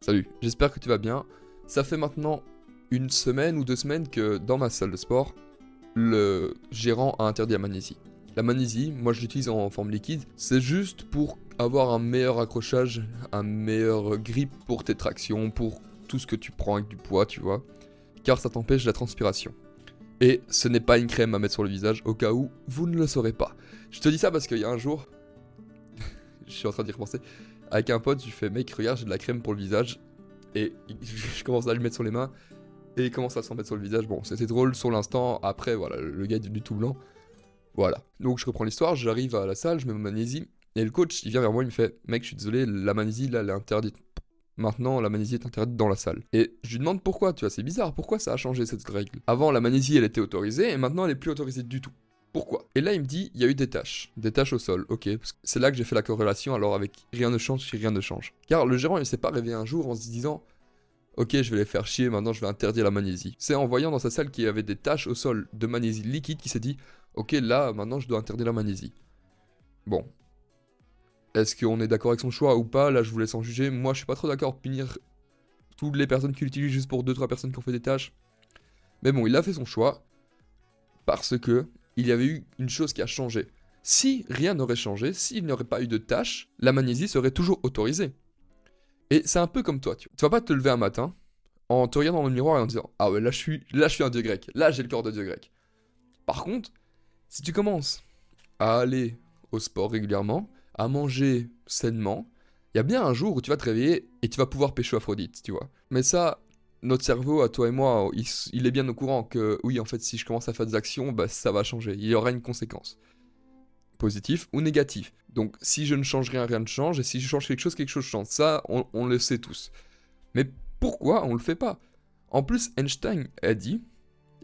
Salut, j'espère que tu vas bien. Ça fait maintenant une semaine ou 2 semaines que dans ma salle de sport, le gérant a interdit la magnésie. La magnésie, moi je l'utilise en forme liquide, c'est juste pour avoir un meilleur accrochage, un meilleur grip pour tes tractions, pour tout ce que tu prends avec du poids, tu vois, car ça t'empêche la transpiration. Et ce n'est pas une crème à mettre sur le visage, au cas où vous ne le saurez pas. Je te dis ça parce qu'il y a un jour, je suis en train d'y repenser, avec un pote, je lui fais mec regarde j'ai de la crème pour le visage, et je commence à lui mettre sur les mains, et il commence à s'en mettre sur le visage, bon c'était drôle sur l'instant, après voilà, le gars est devenu tout blanc, voilà. Donc je reprends l'histoire, j'arrive à la salle, je mets ma magnésie, et le coach il vient vers moi, il me fait mec je suis désolé, la magnésie là elle est interdite. Maintenant, la magnésie est interdite dans la salle. Et je lui demande pourquoi, tu vois, c'est bizarre, pourquoi ça a changé cette règle? Avant, la magnésie, elle était autorisée, et maintenant, elle est plus autorisée du tout. Pourquoi? Et là, il me dit, il y a eu des taches au sol, ok. Parce que c'est là que j'ai fait la corrélation, alors avec rien ne change si rien ne change. Car le gérant, il s'est pas réveillé un jour en se disant, ok, je vais les faire chier, maintenant je vais interdire la magnésie. C'est en voyant dans sa salle qu'il y avait des taches au sol de magnésie liquide qu'il s'est dit, ok, là, maintenant je dois interdire la magnésie. Bon, est-ce qu'on est d'accord avec son choix ou pas? Là, je vous laisse en juger. Moi, je suis pas trop d'accord pour punir toutes les personnes qui l'utilisent juste pour 2-3 personnes qui ont fait des tâches. Mais bon, il a fait son choix parce que il y avait eu une chose qui a changé. Si rien n'aurait changé, s'il n'y aurait pas eu de tâches, la magnésie serait toujours autorisée. Et c'est un peu comme toi, tu vas pas te lever un matin en te regardant dans le miroir et en disant ah ouais là je suis un dieu grec, là j'ai le corps de dieu grec. Par contre, si tu commences à aller au sport régulièrement, à manger sainement, il y a bien un jour où tu vas te réveiller et tu vas pouvoir pécho Aphrodite, tu vois. Mais ça, notre cerveau, à toi et moi, il est bien au courant que oui, en fait, si je commence à faire des actions, bah ça va changer. Il y aura une conséquence. Positif ou négatif. Donc si je ne change rien, rien ne change. Et si je change quelque chose change. Ça, on le sait tous. Mais pourquoi on le fait pas? En plus, Einstein a dit,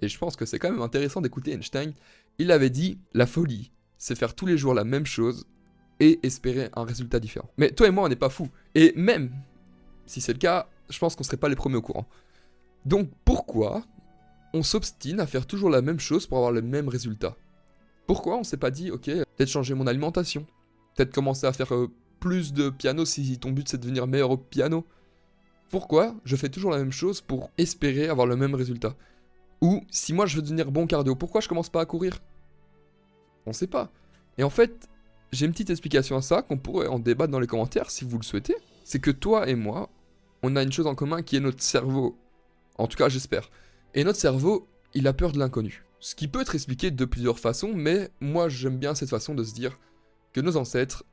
et je pense que c'est quand même intéressant d'écouter Einstein, il avait dit la folie, c'est faire tous les jours la même chose et espérer un résultat différent. Mais toi et moi, on n'est pas fous. Et même si c'est le cas, je pense qu'on serait pas les premiers au courant. Donc pourquoi on s'obstine à faire toujours la même chose pour avoir le même résultat? Pourquoi on s'est pas dit, ok, peut-être changer mon alimentation, peut-être commencer à faire plus de piano si ton but c'est de devenir meilleur au piano? Pourquoi je fais toujours la même chose pour espérer avoir le même résultat? Ou si moi je veux devenir bon cardio, pourquoi je commence pas à courir? On sait pas. Et en fait, j'ai une petite explication à ça qu'on pourrait en débattre dans les commentaires si vous le souhaitez. C'est que toi et moi, on a une chose en commun qui est notre cerveau. En tout cas, j'espère. Et notre cerveau, il a peur de l'inconnu. Ce qui peut être expliqué de plusieurs façons, mais moi j'aime bien cette façon de se dire que nos ancêtres,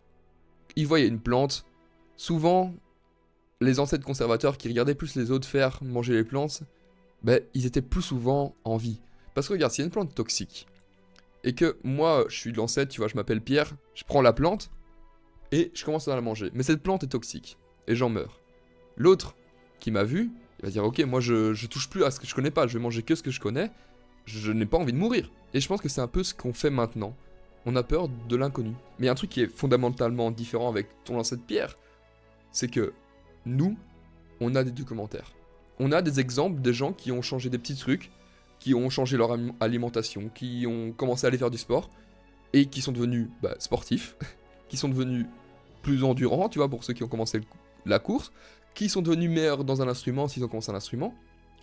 ils voyaient une plante. Souvent, les ancêtres conservateurs qui regardaient plus les autres faire manger les plantes, ben, ils étaient plus souvent en vie. Parce que regarde, s'il y a une plante toxique, et que moi, je suis de l'ancêtre, tu vois, je m'appelle Pierre, je prends la plante, et je commence à la manger. Mais cette plante est toxique, et j'en meurs. L'autre, qui m'a vu, il va dire, ok, moi je touche plus à ce que je connais pas, je vais manger que ce que je connais, je n'ai pas envie de mourir. Et je pense que c'est un peu ce qu'on fait maintenant. On a peur de l'inconnu. Mais il y a un truc qui est fondamentalement différent avec ton ancêtre Pierre, c'est que nous, on a des documentaires. On a des exemples de gens qui ont changé des petits trucs, qui ont changé leur alimentation, qui ont commencé à aller faire du sport, et qui sont devenus sportifs, qui sont devenus plus endurants, tu vois, pour ceux qui ont commencé la course, qui sont devenus meilleurs dans un instrument s'ils ont commencé un instrument.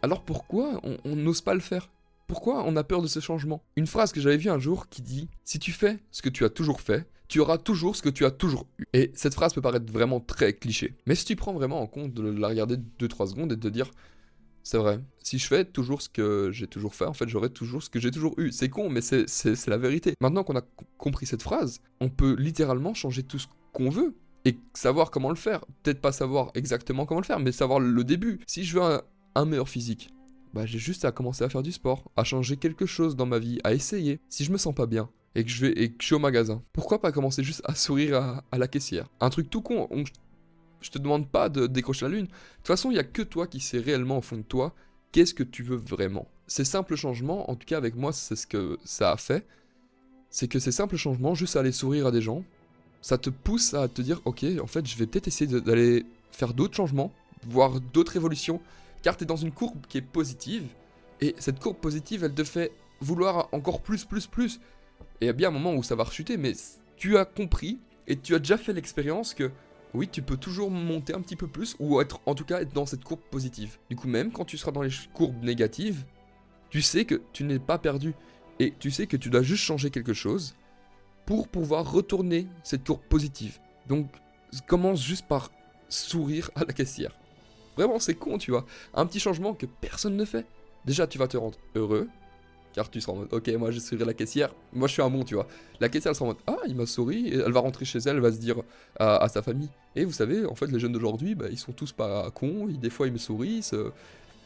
Alors pourquoi on n'ose pas le faire? Pourquoi on a peur de ce changement? Une phrase que j'avais vue un jour qui dit « Si tu fais ce que tu as toujours fait, tu auras toujours ce que tu as toujours eu. » Et cette phrase peut paraître vraiment très cliché. Mais si tu prends vraiment en compte de la regarder 2-3 secondes et de te dire « C'est vrai, si je fais toujours ce que j'ai toujours fait, en fait j'aurai toujours ce que j'ai toujours eu. » C'est con, mais c'est la vérité. Maintenant qu'on a compris cette phrase, on peut littéralement changer tout ce qu'on veut. Et savoir comment le faire. Peut-être pas savoir exactement comment le faire, mais savoir le début. Si je veux un meilleur physique, j'ai juste à commencer à faire du sport, à changer quelque chose dans ma vie, à essayer. Si je me sens pas bien et que je suis au magasin, pourquoi pas commencer juste à sourire à la caissière? Un truc tout con, je te demande pas de décrocher la lune. De toute façon, il y a que toi qui sais réellement au fond de toi qu'est-ce que tu veux vraiment. Ces simples changements, en tout cas avec moi, c'est ce que ça a fait. C'est que ces simples changements, juste aller sourire à des gens, ça te pousse à te dire, ok, en fait, je vais peut-être essayer d'aller faire d'autres changements, voir d'autres évolutions, car tu es dans une courbe qui est positive, et cette courbe positive, elle te fait vouloir encore plus. Et il y a bien un moment où ça va rechuter, mais tu as compris, et tu as déjà fait l'expérience que oui, tu peux toujours monter un petit peu plus, ou être, en tout cas, être dans cette courbe positive. Du coup, même quand tu seras dans les courbes négatives, tu sais que tu n'es pas perdu. Et tu sais que tu dois juste changer quelque chose pour pouvoir retourner cette courbe positive. Donc, commence juste par sourire à la caissière. Vraiment, c'est con, tu vois. Un petit changement que personne ne fait. Déjà, tu vas te rendre heureux, car tu seras en mode, ok, moi je sourirai à la caissière. Moi, je suis un bon, tu vois. La caissière, elle sera en mode, ah, il m'a souri. Et elle va rentrer chez elle, elle va se dire à sa famille, et vous savez, en fait, les jeunes d'aujourd'hui, bah, ils sont tous pas cons. Des fois, ils me sourient.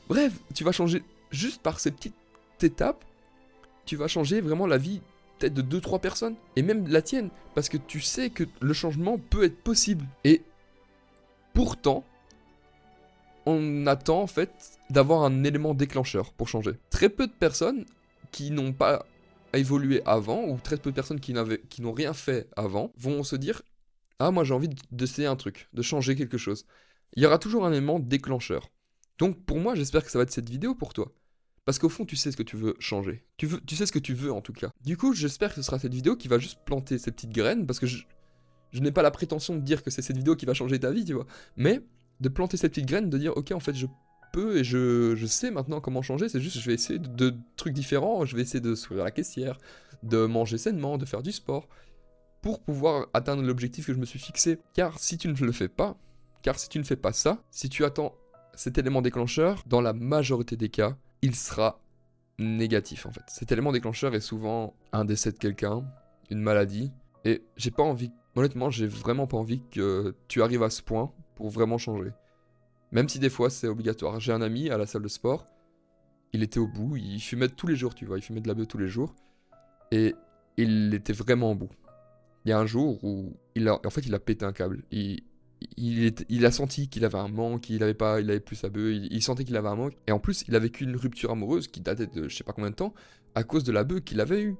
Bref, tu vas changer juste par ces petites étapes. Tu vas changer vraiment la vie peut-être de deux trois personnes, et même la tienne, parce que tu sais que le changement peut être possible. Et pourtant, on attend en fait d'avoir un élément déclencheur pour changer. Très peu de personnes qui n'ont pas évolué avant, ou très peu de personnes qui n'ont rien fait avant, vont se dire « Ah, moi j'ai envie d'essayer un truc, de changer quelque chose ». Il y aura toujours un élément déclencheur. Donc pour moi, j'espère que ça va être cette vidéo pour toi. Parce qu'au fond, tu sais ce que tu veux changer. Tu sais ce que tu veux en tout cas. Du coup, j'espère que ce sera cette vidéo qui va juste planter ces petites graines, parce que je n'ai pas la prétention de dire que c'est cette vidéo qui va changer ta vie, tu vois. Mais de planter cette petite graine, de dire ok, en fait, je peux et je sais maintenant comment changer. C'est juste, je vais essayer de trucs différents. Je vais essayer de sourire à la caissière, de manger sainement, de faire du sport, pour pouvoir atteindre l'objectif que je me suis fixé. Car si tu ne le fais pas, si tu ne fais pas ça, si tu attends cet élément déclencheur, dans la majorité des cas, il sera négatif en fait. Cet élément déclencheur est souvent un décès de quelqu'un, une maladie, et j'ai pas envie, honnêtement, j'ai vraiment pas envie que tu arrives à ce point pour vraiment changer. Même si des fois c'est obligatoire. J'ai un ami à la salle de sport, il était au bout, il fumait tous les jours, tu vois, il fumait de la beuh tous les jours, et il était vraiment au bout. Il y a un jour où il a pété un câble. Il a senti qu'il avait un manque, il avait plus sa beuh, il sentait qu'il avait un manque. Et en plus, il a vécu une rupture amoureuse qui datait de je sais pas combien de temps, à cause de la beuh qu'il avait eue.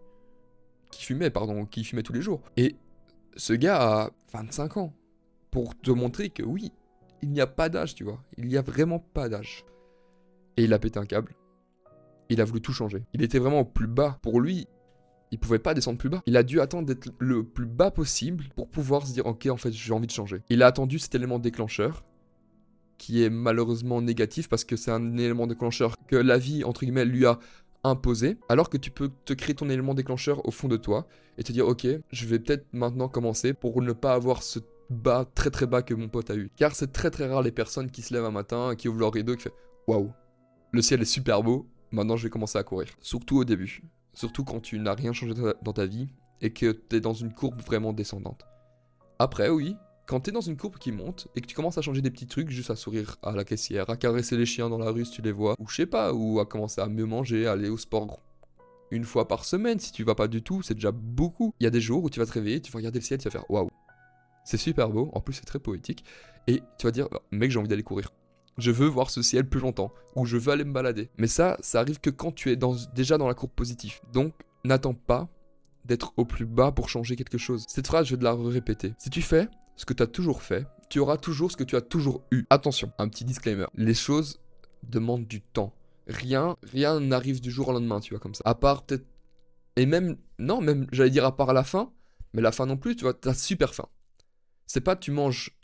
Qui fumait tous les jours. Et ce gars a 25 ans. Pour te montrer que oui, il n'y a pas d'âge, tu vois. Il n'y a vraiment pas d'âge. Et il a pété un câble. Il a voulu tout changer. Il était vraiment au plus bas. Pour lui, il pouvait pas descendre plus bas. Il a dû attendre d'être le plus bas possible pour pouvoir se dire ok, en fait, j'ai envie de changer. Il a attendu cet élément déclencheur qui est malheureusement négatif parce que c'est un élément déclencheur que la vie, entre guillemets, lui a imposé, alors que tu peux te créer ton élément déclencheur au fond de toi et te dire ok, je vais peut-être maintenant commencer pour ne pas avoir ce bas très très bas que mon pote a eu. Car c'est très très rare les personnes qui se lèvent un matin, qui ouvrent leur rideau et qui font waouh, le ciel est super beau, maintenant je vais commencer à courir. Surtout au début. Surtout quand tu n'as rien changé dans ta vie et que tu es dans une courbe vraiment descendante. Après, oui, quand tu es dans une courbe qui monte et que tu commences à changer des petits trucs, juste à sourire à la caissière, à caresser les chiens dans la rue si tu les vois, ou je sais pas, ou à commencer à mieux manger, à aller au sport une fois par semaine, si tu vas pas du tout, c'est déjà beaucoup. Il y a des jours où tu vas te réveiller, tu vas regarder le ciel, tu vas faire waouh, c'est super beau, en plus c'est très poétique, et tu vas dire mec, j'ai envie d'aller courir. Je veux voir ce ciel plus longtemps, ou je veux aller me balader. Mais ça arrive que quand tu es déjà dans la courbe positive. Donc, n'attends pas d'être au plus bas pour changer quelque chose. Cette phrase, je vais te la répéter. Si tu fais ce que tu as toujours fait, tu auras toujours ce que tu as toujours eu. Attention, un petit disclaimer. Les choses demandent du temps. Rien n'arrive du jour au lendemain, tu vois, comme ça. À part peut-être... Et même, non, même, j'allais dire à part la faim, mais la faim non plus, tu vois, t'as super faim. C'est pas tu manges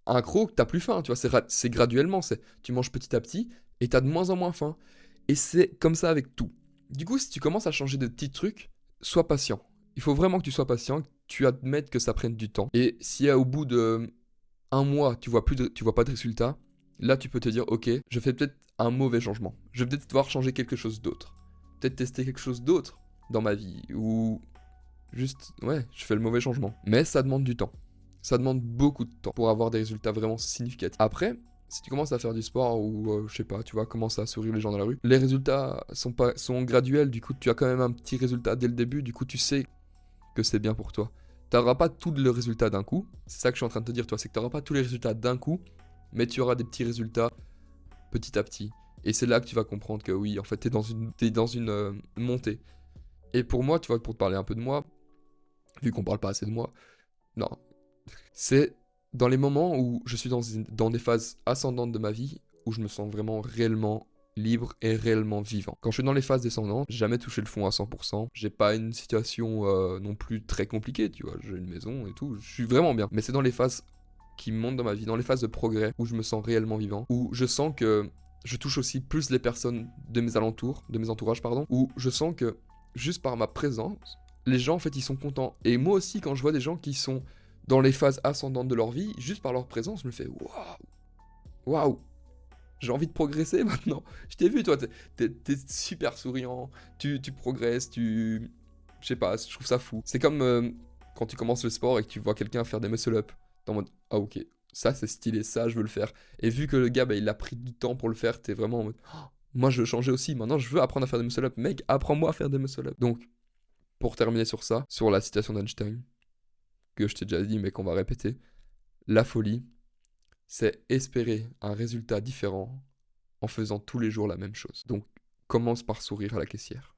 un croc, t'as plus faim, tu vois, c'est graduellement, tu manges petit à petit et t'as de moins en moins faim. Et c'est comme ça avec tout. Du coup, si tu commences à changer de petits trucs, sois patient. Il faut vraiment que tu sois patient, que tu admettes que ça prenne du temps. Et si au bout de un mois, tu vois pas de résultat, là tu peux te dire, ok, je fais peut-être un mauvais changement. Je vais peut-être devoir changer quelque chose d'autre. Peut-être tester quelque chose d'autre dans ma vie. Ou juste, ouais, je fais le mauvais changement. Mais ça demande du temps. Ça demande beaucoup de temps pour avoir des résultats vraiment significatifs. Après, si tu commences à faire du sport ou je sais pas, tu vas commencer à sourire les gens dans la rue, les résultats sont graduels, du coup tu as quand même un petit résultat dès le début, du coup tu sais que c'est bien pour toi. Tu n'auras pas tout le résultat d'un coup, c'est ça que je suis en train de te dire, toi, c'est que tu n'auras pas tous les résultats d'un coup, mais tu auras des petits résultats petit à petit. Et c'est là que tu vas comprendre que oui, en fait, t'es dans une montée. Et pour moi, tu vois, pour te parler un peu de moi, vu qu'on parle pas assez de moi, non, c'est dans les moments où je suis dans des phases ascendantes de ma vie, où je me sens vraiment réellement libre et réellement vivant. Quand je suis dans les phases descendantes, j'ai jamais touché le fond à 100%, j'ai pas une situation non plus très compliquée, tu vois, j'ai une maison et tout, je suis vraiment bien. Mais c'est dans les phases qui montent dans ma vie, dans les phases de progrès, où je me sens réellement vivant, où je sens que je touche aussi plus les personnes de mes alentours, de mes entourages, pardon, où je sens que juste par ma présence, les gens en fait ils sont contents. Et moi aussi quand je vois des gens qui sont dans les phases ascendantes de leur vie, juste par leur présence, je me fais waouh, waouh, j'ai envie de progresser maintenant. Je t'ai vu toi, t'es super souriant, tu progresses, je sais pas, je trouve ça fou. C'est comme quand tu commences le sport et que tu vois quelqu'un faire des muscle-up, t'es en mode ah ok, ça c'est stylé, ça je veux le faire. Et vu que le gars bah, il a pris du temps pour le faire, t'es vraiment en mode oh, moi je veux changer aussi, maintenant je veux apprendre à faire des muscle-up. Mec, apprends-moi à faire des muscle-up. Donc pour terminer sur ça, sur la citation d'Einstein, que je t'ai déjà dit mais qu'on va répéter, la folie, c'est espérer un résultat différent en faisant tous les jours la même chose. Donc commence par sourire à la caissière.